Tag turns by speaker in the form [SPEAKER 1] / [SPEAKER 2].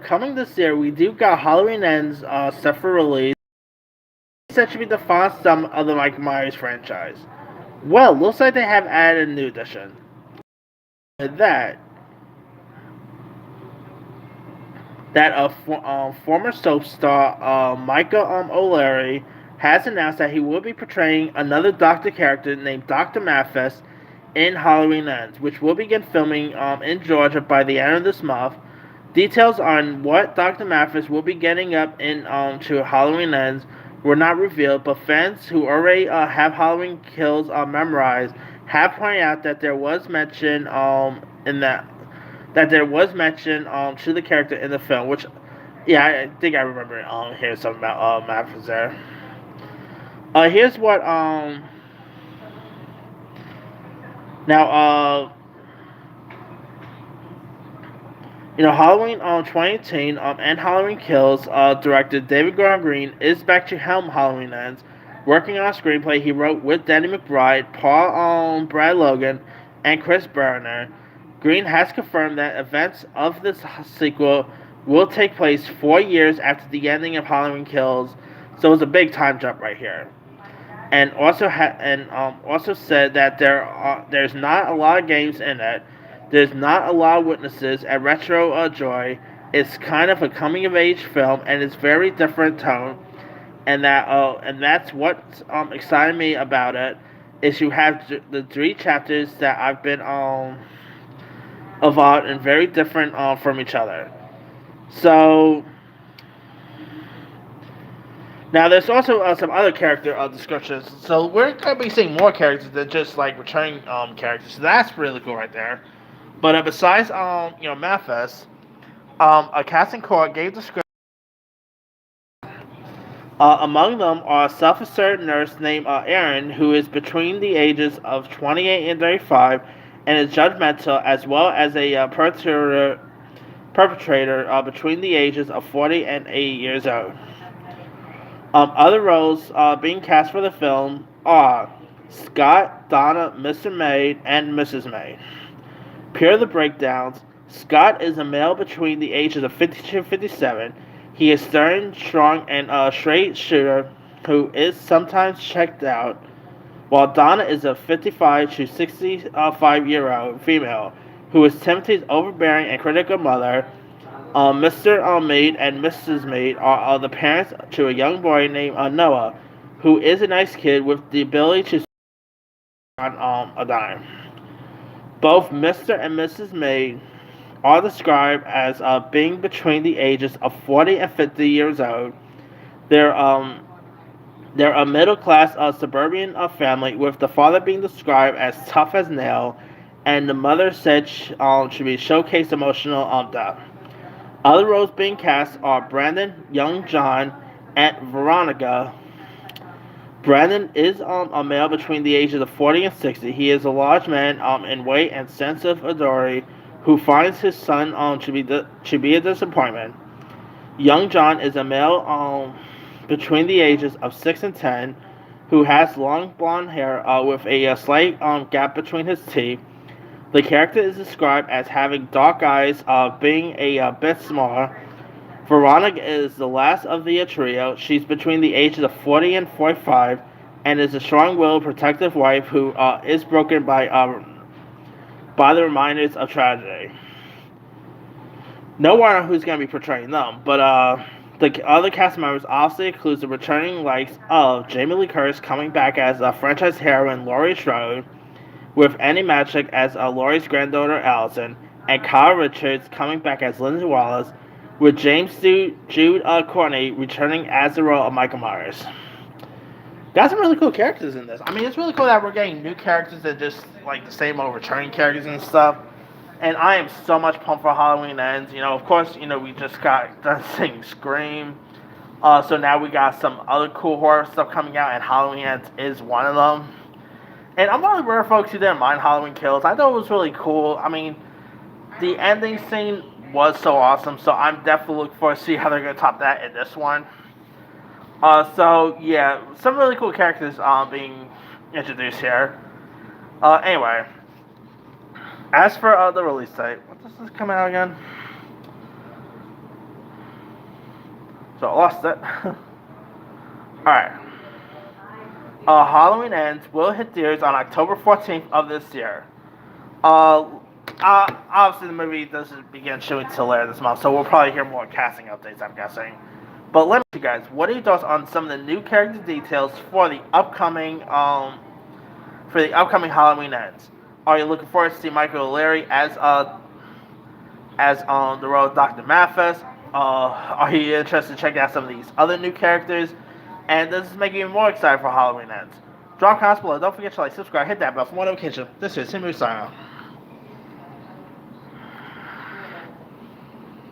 [SPEAKER 1] coming this year, we do got Halloween Ends set for release. It's said to be the final sum of the Michael Myers franchise. Well, looks like they have added a new addition. That former soap star Michael O'Leary has announced that he will be portraying another Doctor character named Doctor Mathis in Halloween Ends, which will begin filming in Georgia by the end of this month. Details on what Doctor Mathis will be getting up in to Halloween Ends were not revealed, but fans who already have Halloween Kills memorized have pointed out that there was mention in that there was mention to the character in the film, which yeah, I think I remember hearing something about Mathis there. Here's what now Halloween 2018 and Halloween Kills director David Gordon Green is back to helm Halloween Ends, working on a screenplay he wrote with Danny McBride, Paul Brad Logan, and Chris Berner. Green has confirmed that events of this sequel will take place 4 years after the ending of Halloween Kills, so it's a big time jump right here. And also said that there's not a lot of games in it. There's not a lot of witnesses and retro joy. It's kind of a coming of age film, and it's very different tone. And that's what excited me about it. Is you have the 3 chapters that I've been evolved and very different from each other. So now there's also some other character descriptions. So we're gonna be seeing more characters than just like returning characters. So that's really cool right there. But besides Mathis, a casting call gave the script. Among them are a self-asserted nurse named Erin, who is between the ages of 28 and 35, and is judgmental, as well as a perpetrator between the ages of 40 and 80 years old. Other roles being cast for the film are Scott, Donna, Mr. Maid, and Mrs. Maid. Here are the breakdowns. Scott is a male between the ages of 52 and 57. He is stern, strong, and a straight shooter who is sometimes checked out, while Donna is a 55 to 65-year-old female who is Timothy's overbearing and critical mother. Mr. Maid and Mrs. Maid are the parents to a young boy named Noah, who is a nice kid with the ability to on a dime. Both Mr. and Mrs. Maid are described as being between the ages of 40 and 50 years old. They're a middle-class suburban family, with the father being described as tough as nail, and the mother said should be showcased emotional depth. Other roles being cast are Brandon, Young John, and Veronica. Brandon is a male between the ages of 40 and 60. He is a large man in weight and sense of authority who finds his son to be a disappointment. Young John is a male between the ages of 6 and 10 who has long blonde hair with a slight gap between his teeth. The character is described as having dark eyes, being a bit smaller. Veronica is the last of the trio. She's between the ages of 40 and 45 and is a strong-willed, protective wife who is broken by the reminders of tragedy. No one who's going to be portraying them, but the other cast members obviously includes the returning likes of Jamie Lee Curtis coming back as a franchise heroine Laurie Strode, with Annie Matchett as Laurie's granddaughter Allison, and Kyle Richards coming back as Lindsay Wallace, with Jude Courtney returning as the role of Michael Myers. Got some really cool characters in this. I mean, it's really cool that we're getting new characters that just like the same old returning characters and stuff. And I am so much pumped for Halloween Ends. Of course, we just got done seeing Scream. So now we got some other cool horror stuff coming out, and Halloween Ends is one of them. And I'm one of the rare folks who didn't mind Halloween Kills. I thought it was really cool. I mean, the ending scene was so awesome, so I'm definitely looking forward to see how they're going to top that in this one. So, yeah, some really cool characters being introduced here. Anyway, as for the release date, what does this come out again? So I lost it. Alright. Halloween Ends will hit theaters on October 14th of this year. Uh, Obviously, the movie doesn't begin showing till later this month, so we'll probably hear more casting updates, I'm guessing. But let me ask you guys, what are your thoughts on some of the new character details for the upcoming Halloween Ends? Are you looking forward to see Michael O'Leary as the role of Doctor Mathis? Are you interested in checking out some of these other new characters? And does this make you even more excited for Halloween Ends? Drop comments below. Don't forget to like, subscribe, hit that bell for more notifications. This is Tim signing off.